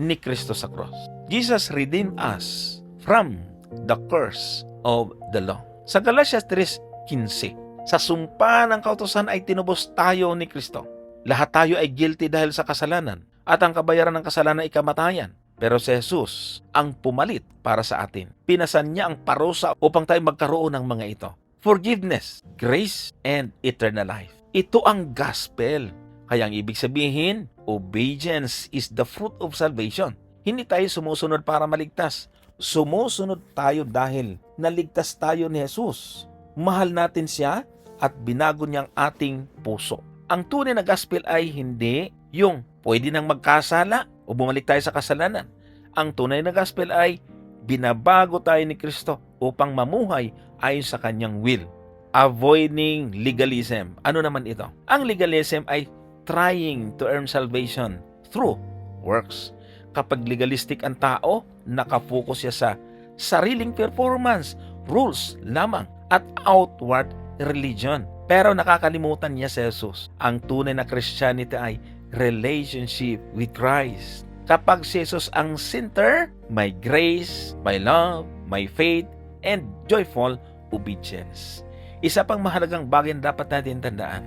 ni Kristo sa cross. Jesus redeemed us from the curse of the law. Sa Galatia 3:15, Sa sumpa ng kautusan ay tinubos tayo ni Kristo. Lahat tayo ay guilty dahil sa kasalanan, at ang kabayaran ng kasalanan ay kamatayan. Pero si Jesus ang pumalit para sa atin. Pinasan niya ang parusa upang tayo magkaroon ng mga ito: forgiveness, grace, and eternal life. Ito ang gospel. Kaya ang ibig sabihin, obedience is the fruit of salvation. Hindi tayo sumusunod para maligtas. Sumusunod tayo dahil naligtas tayo ni Jesus. Mahal natin siya at binago niyang ating puso. Ang tunay na gospel ay hindi yung pwede nang magkasala o bumalik tayo sa kasalanan. Ang tunay na gospel ay binabago tayo ni Kristo upang mamuhay ayon sa kanyang will. Avoiding legalism. Ano naman ito? Ang legalism ay trying to earn salvation through works. Kapag legalistic ang tao, nakafocus siya sa sariling performance, rules lamang, at outward religion. Pero nakakalimutan niya si Jesus. Ang tunay na Christianity ay relationship with Christ. Kapag si Jesus ang center, may grace, may love, may faith, and joyful obedience. Isa pang mahalagang bagay na dapat natin tandaan: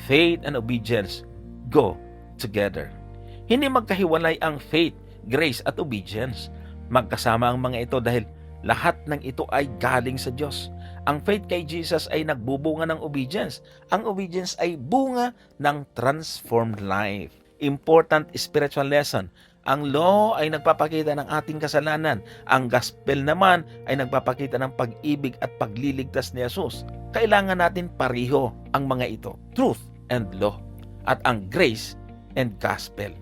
faith and obedience go together. Hindi magkahiwalay ang faith, grace, at obedience. Magkasama ang mga ito dahil lahat ng ito ay galing sa Diyos. Ang faith kay Jesus ay nagbubunga ng obedience. Ang obedience ay bunga ng transformed life. Important spiritual lesson: ang law ay nagpapakita ng ating kasalanan. Ang gospel naman ay nagpapakita ng pag-ibig at pagliligtas ni Jesus. Kailangan natin pareho ang mga ito: truth and law, at ang grace and gospel.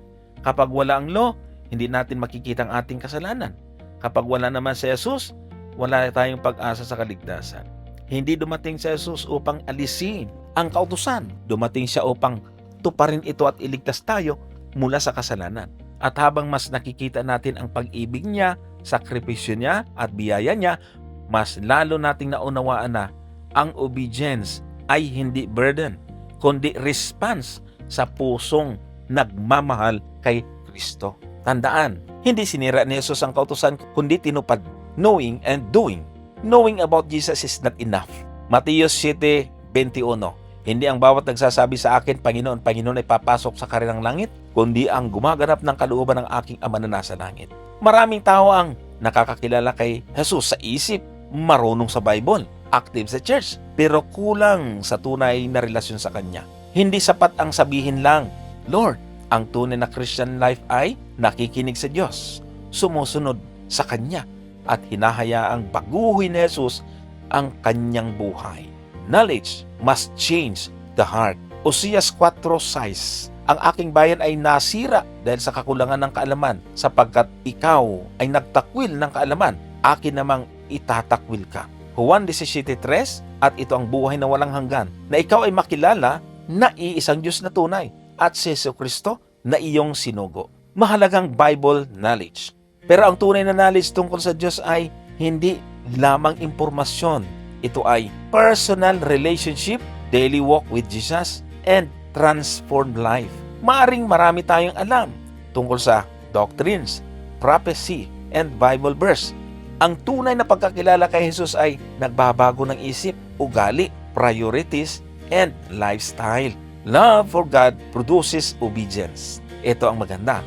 Kapag wala ang law, hindi natin makikita ang ating kasalanan. Kapag wala naman si Jesus, wala tayong pag-asa sa kaligtasan. Hindi dumating si Jesus upang alisin ang kautusan. Dumating siya upang tuparin ito at iligtas tayo mula sa kasalanan. At habang mas nakikita natin ang pag-ibig niya, sakripisyo niya, at biyaya niya, mas lalo nating naunawaan na ang obedience ay hindi burden, kundi response sa pusong nagmamahal kay Kristo. Tandaan, hindi sinira ni Jesus ang kautusan, kundi tinupad. Knowing and doing. Knowing about Jesus is not enough. Mateo 7:21. Hindi ang bawat nagsasabi sa akin, Panginoon, Panginoon, ay papasok sa karilang langit, kundi ang gumaganap ng kalooban ng aking Ama na nasa langit. Maraming tao ang nakakakilala kay Jesus sa isip, marunong sa Bible, active sa church, pero kulang sa tunay na relasyon sa Kanya. Hindi sapat ang sabihin lang, Lord. Ang tunay na Christian life ay nakikinig sa Diyos, sumusunod sa Kanya, at hinahayaang baguhin ni Jesus ang kanyang buhay. Knowledge must change the heart. Oseas 4:6. Ang aking bayan ay nasira dahil sa kakulangan ng kaalaman, sapagkat ikaw ay nagtakwil ng kaalaman, akin namang itatakwil ka. Juan 17:3. At ito ang buhay na walang hanggan, na ikaw ay makilala na iisang Diyos na tunay, at si Jesucristo na iyong sinugo. Mahalagang Bible knowledge. Pero ang tunay na knowledge tungkol sa Diyos ay hindi lamang impormasyon. Ito ay personal relationship, daily walk with Jesus, and transformed life. Maaring marami tayong alam tungkol sa doctrines, prophecy, and Bible verse. Ang tunay na pagkakilala kay Jesus ay nagbabago ng isip, ugali, priorities, and lifestyle. Love for God produces obedience. Ito ang maganda.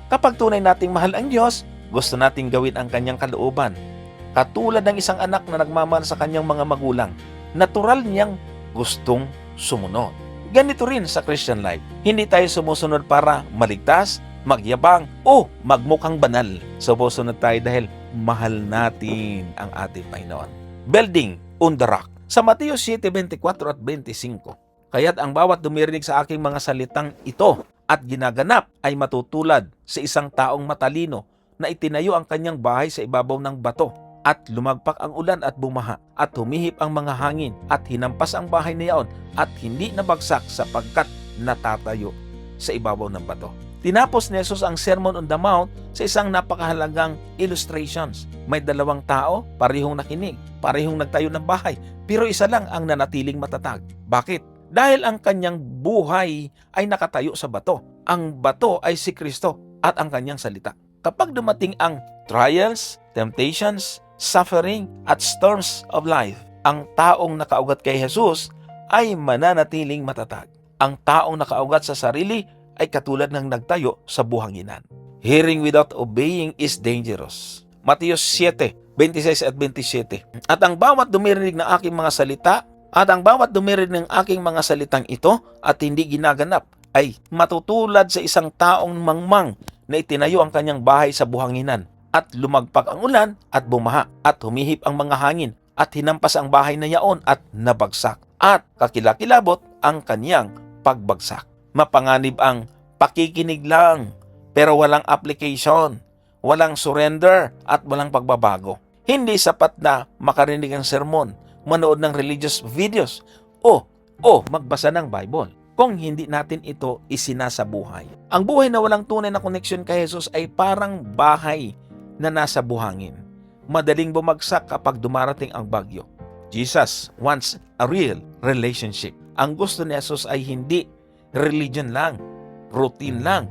Kapag tunay nating mahal ang Diyos, gusto nating gawin ang kanyang kalooban. Katulad ng isang anak na nagmamahal sa kanyang mga magulang, natural niyang gustong sumunod. Ganito rin sa Christian life. Hindi tayo sumusunod para maligtas, magyabang, o magmukhang banal. Sumusunod tayo dahil mahal natin ang ating Panginoon. Building on the rock. Sa Mateo 7:24 at 25, kaya't ang bawat dumirinig sa aking mga salitang ito at ginaganap ay matutulad sa isang taong matalino na itinayo ang kanyang bahay sa ibabaw ng bato, at lumagpak ang ulan at bumaha, at humihip ang mga hangin, at hinampas ang bahay na iyon, at hindi nabagsak sapagkat natatayo sa ibabaw ng bato. Tinapos ni Jesus ang Sermon on the Mount sa isang napakahalagang illustrations. May dalawang tao, parehong nakinig, parehong nagtayo ng bahay, pero isa lang ang nanatiling matatag. Bakit? Dahil ang kanyang buhay ay nakatayo sa bato. Ang bato ay si Kristo at ang kanyang salita. Kapag dumating ang trials, temptations, suffering, at storms of life, ang taong nakaugat kay Jesus ay mananatiling matatag. Ang taong nakaugat sa sarili ay katulad ng nagtayo sa buhanginan. Hearing without obeying is dangerous. Mateos 7:26 at 27. At ang bawat dumirinig ng aking mga salita, at ang bawat dumirinig ng aking mga salitang ito at hindi ginaganap, ay matutulad sa isang taong mangmang na itinayo ang kanyang bahay sa buhanginan, at lumagpak ang ulan at bumaha, at humihip ang mga hangin, at hinampas ang bahay na yaon at nabagsak, at kakilakilabot ang kanyang pagbagsak. Mapanganib ang pakikinig lang, pero walang application, walang surrender, at walang pagbabago. Hindi sapat na makarinig ang sermon, manood ng religious videos, o magbasa ng Bible, kung hindi natin ito isinasabuhay. Ang buhay na walang tunay na koneksyon kay Jesus ay parang bahay na nasa buhangin. Madaling bumagsak kapag dumarating ang bagyo. Jesus wants a real relationship. Ang gusto ni Jesus ay hindi religion lang, routine lang,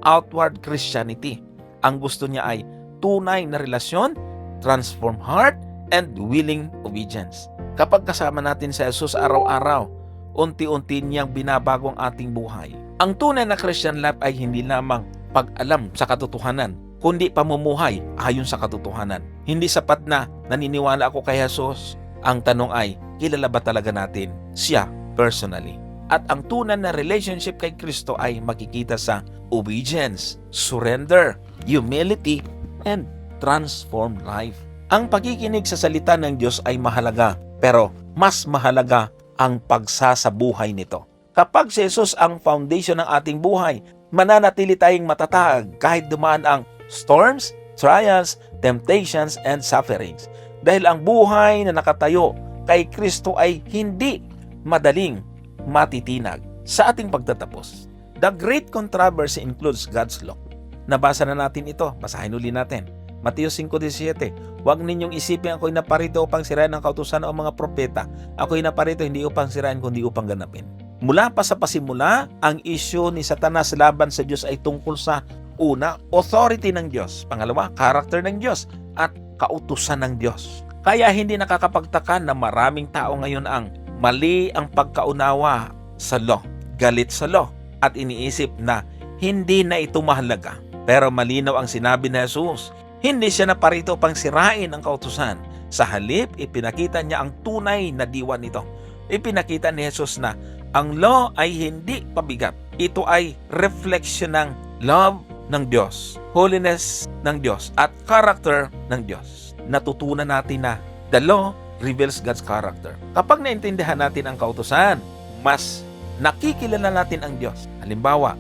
outward Christianity. Ang gusto niya ay tunay na relasyon, transform heart, and willing obedience. Kapag kasama natin si Jesus araw-araw, unti-unti niyang binabago ang ating buhay. Ang tunay na Christian life ay hindi lamang pag-alam sa katotohanan, kundi pamumuhay ayon sa katotohanan. Hindi sapat na naniniwala ako kay Jesus. Ang tanong ay, kilala ba talaga natin siya personally? At ang tunay na relationship kay Kristo ay makikita sa obedience, surrender, humility, and transformed life. Ang pagkikinig sa salita ng Diyos ay mahalaga, pero mas mahalaga ang pagsasabuhay nito. Kapag si Jesus ang foundation ng ating buhay, mananatili tayong matatag kahit dumaan ang storms, trials, temptations, and sufferings. Dahil ang buhay na nakatayo kay Kristo ay hindi madaling matitinag. Sa ating pagtatapos, the great controversy includes God's law. Nabasa na natin ito, basahin uli natin. Mateos 5:17, huwag ninyong isipin ako'y naparito upang sirain ang kautusan o mga propeta. Ako'y naparito hindi upang sirain kundi upang ganapin. Mula pa sa pasimula, ang isyu ni Satanas laban sa Diyos ay tungkol sa una, authority ng Diyos. Pangalawa, character ng Diyos. At kautusan ng Diyos. Kaya hindi nakakapagtaka na maraming tao ngayon ang mali ang pagkaunawa sa law, galit sa law, at iniisip na hindi na ito mahalaga. Pero malinaw ang sinabi ni Jesus, hindi siya naparito pang sirain ang kautusan. Sa halip, ipinakita niya ang tunay na diwa nito. Ipinakita ni Jesus na ang law ay hindi pabigat. Ito ay reflection ng love ng Diyos, holiness ng Diyos, at character ng Diyos. Natutunan natin na the law reveals God's character. Kapag naintindihan natin ang kautusan, mas nakikilala natin ang Diyos. Halimbawa,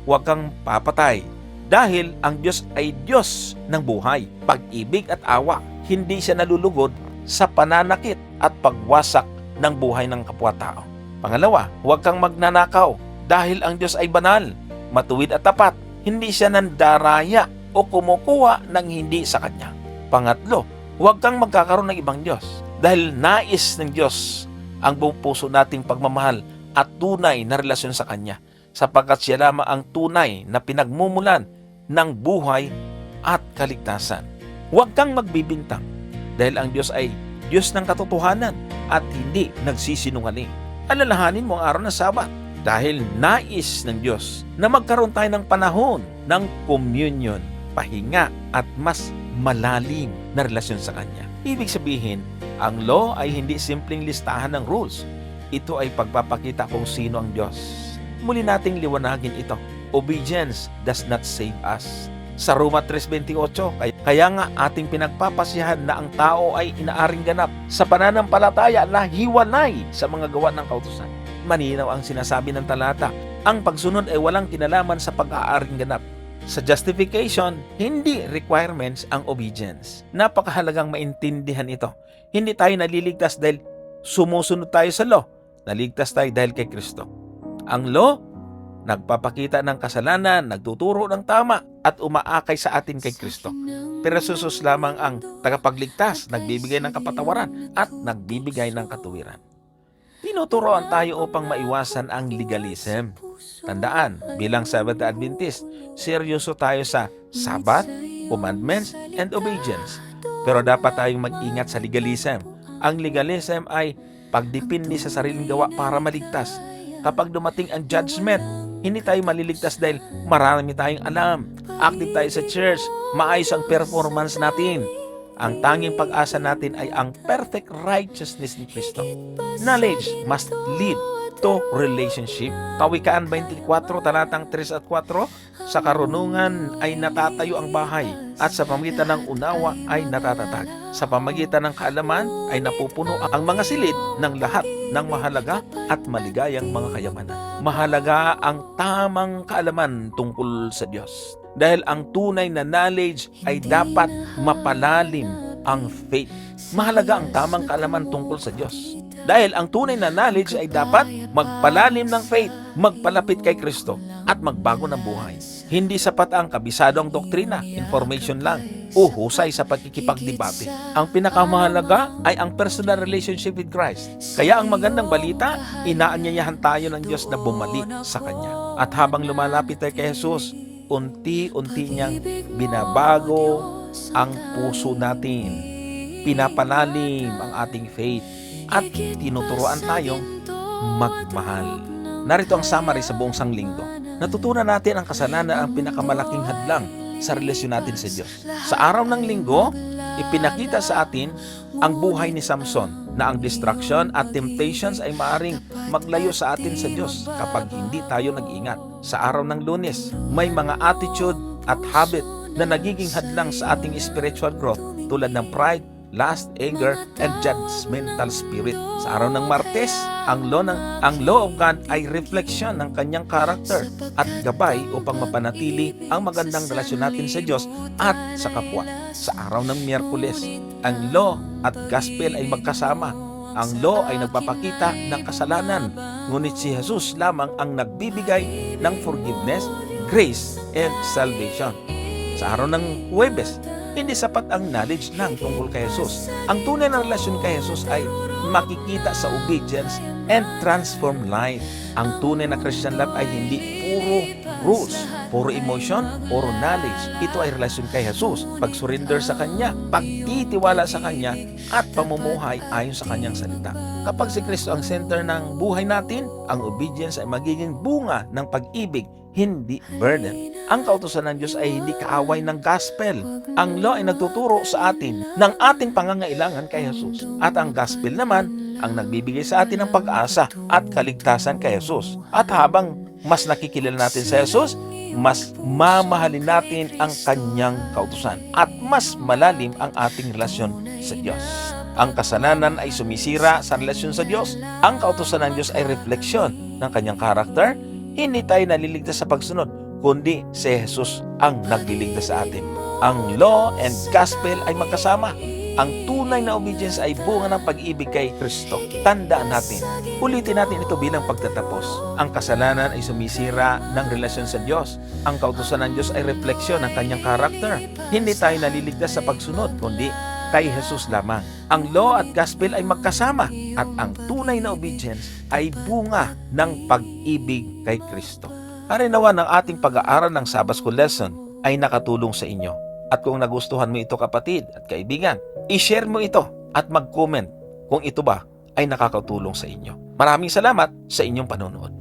huwag kang papatay dahil ang Diyos ay Diyos ng buhay, pag-ibig at awa. Hindi siya nalulugod sa pananakit at pagwasak ng buhay ng kapwa-tao. Pangalawa, huwag kang magnanakaw dahil ang Diyos ay banal, matuwid at tapat. Hindi siya nandaraya o kumukuha ng hindi sa Kanya. Pangatlo, huwag kang magkakaroon ng ibang Diyos dahil nais ng Diyos ang buong puso nating pagmamahal at tunay na relasyon sa Kanya, sapagkat siya lamang ang tunay na pinagmumulan ng buhay at kaligtasan. Huwag kang magbibintang dahil ang Diyos ay Diyos ng katotohanan at hindi nagsisinungaling. Alalahanin mo ang araw ng Sabat dahil nais ng Diyos na magkaroon tayo ng panahon ng communion, pahinga at mas malalim na relasyon sa Kanya. Ibig sabihin, ang law ay hindi simpleng listahan ng rules. Ito ay pagpapakita kung sino ang Diyos. Muli nating liwanagin ito. Obedience does not save us. Sa Roma 3:28, kaya nga ating pinagpapasiyahan na ang tao ay inaaring ganap sa pananampalataya na hiwalay sa mga gawa ng kautusan. Maninaw ang sinasabi ng talata. Ang pagsunod ay walang kinalaman sa pag-aaring ganap. Sa justification, hindi requirements ang obedience. Napakahalagang maintindihan ito. Hindi tayo naliligtas dahil sumusunod tayo sa law. Naligtas tayo dahil kay Kristo. Ang law, nagpapakita ng kasalanan, nagtuturo ng tama, at umaakay sa atin kay Kristo. Pero Jesus lamang ang tagapagligtas, nagbibigay ng kapatawaran, at nagbibigay ng katuwiran. Tinuturoan tayo upang maiwasan ang legalism. Tandaan, bilang Seventh-day Adventist, seryoso tayo sa Sabbath, commandments, and obedience. Pero dapat tayong mag-ingat sa legalism. Ang legalism ay pagdepende sa sariling gawa para maligtas. Kapag dumating ang judgment, hindi tayo maliligtas dahil marami tayong alam. Active tayo sa church, maayos ang performance natin. Ang tanging pag-asa natin ay ang perfect righteousness ni Kristo. Knowledge must lead to relationship. Kawikaan 24, talatang 3 at 4, sa karunungan ay natatayo ang bahay, at sa pamagitan ng unawa ay natatatag. Sa pamagitan ng kaalaman ay napupuno ang mga silid ng lahat ng mahalaga at maligayang mga kayamanan. Mahalaga ang tamang kaalaman tungkol sa Diyos. Dahil ang tunay na knowledge ay dapat mapalalim ang faith. Mahalaga ang tamang kaalaman tungkol sa Diyos. Dahil ang tunay na knowledge ay dapat magpalalim ng faith, magpalapit kay Kristo, at magbago ng buhay. Hindi sapat ang kabisado ang doktrina, information lang, o husay sa pagkikipagdebate. Ang pinakamahalaga ay ang personal relationship with Christ. Kaya ang magandang balita, inaanyayahan tayo ng Diyos na bumalik sa Kanya. At habang lumalapit tayo kay Jesus, unti-unti niyang binabago ang puso natin, pinapalalim ang ating faith, at tinuturuan tayong magmahal. Narito ang summary sa buong sanglinggo. Natutunan natin ang kasalanan ang pinakamalaking hadlang sa relasyon natin sa Diyos. Sa araw ng linggo, ipinakita sa atin ang buhay ni Samson na ang distraction at temptations ay maaring maglayo sa atin sa Diyos kapag hindi tayo nag-ingat. Sa araw ng Lunes, may mga attitude at habit na nagiging hadlang sa ating spiritual growth tulad ng pride, lust, anger, and judgmental spirit. Sa araw ng Martes, ang law of God ay reflection ng kanyang karakter at gabay upang mapanatili ang magandang relasyon natin sa Diyos at sa kapwa. Sa araw ng Miyerkules, ang law at gospel ay magkasama. Ang law ay nagpapakita ng kasalanan, ngunit si Jesus lamang ang nagbibigay ng forgiveness, grace, and salvation. Sa araw ng Huwebes, hindi sapat ang knowledge lang tungkol kay Jesus. Ang tunay na relasyon kay Jesus ay makikita sa obedience and transform life. Ang tunay na Christian life ay hindi puro rules, puro emotion, puro knowledge. Ito ay relasyon kay Jesus, pag-surrender sa Kanya, pagtitiwala sa Kanya, at pamumuhay ayon sa Kanyang salita. Kapag si Kristo ang center ng buhay natin, ang obedience ay magiging bunga ng pag-ibig, hindi burden. Ang kautusan ng Diyos ay hindi kaaway ng gospel. Ang law ay nagtuturo sa atin ng ating pangangailangan kay Jesus. At ang gospel naman ang nagbibigay sa atin ng pag-asa at kaligtasan kay Jesus. At habang mas nakikilala natin sa Jesus, mas mamahalin natin ang kanyang kautusan at mas malalim ang ating relasyon sa Diyos. Ang kasalanan ay sumisira sa relasyon sa Diyos. Ang kautusan ng Diyos ay refleksyon ng kanyang karakter. Hindi tayo naliligtas sa pagsunod, kundi si Jesus ang nagliligtas sa atin. Ang law and gospel ay magkasama. Ang tunay na obedience ay bunga ng pag-ibig kay Kristo. Tandaan natin, ulitin natin ito bilang pagtatapos. Ang kasalanan ay sumisira ng relasyon sa Diyos. Ang kautusan ng Diyos ay refleksyon ng kanyang karakter. Hindi tayo naliligtas sa pagsunod, kundi kay Jesus lamang. Ang law at gospel ay magkasama at ang tunay na obedience ay bunga ng pag-ibig kay Kristo. Harinawa ng ating pag-aaral ng Sabbath School lesson ay nakatulong sa inyo. At kung nagustuhan mo ito kapatid at kaibigan, i-share mo ito at mag-comment kung ito ba ay nakakatulong sa inyo. Maraming salamat sa inyong panonood.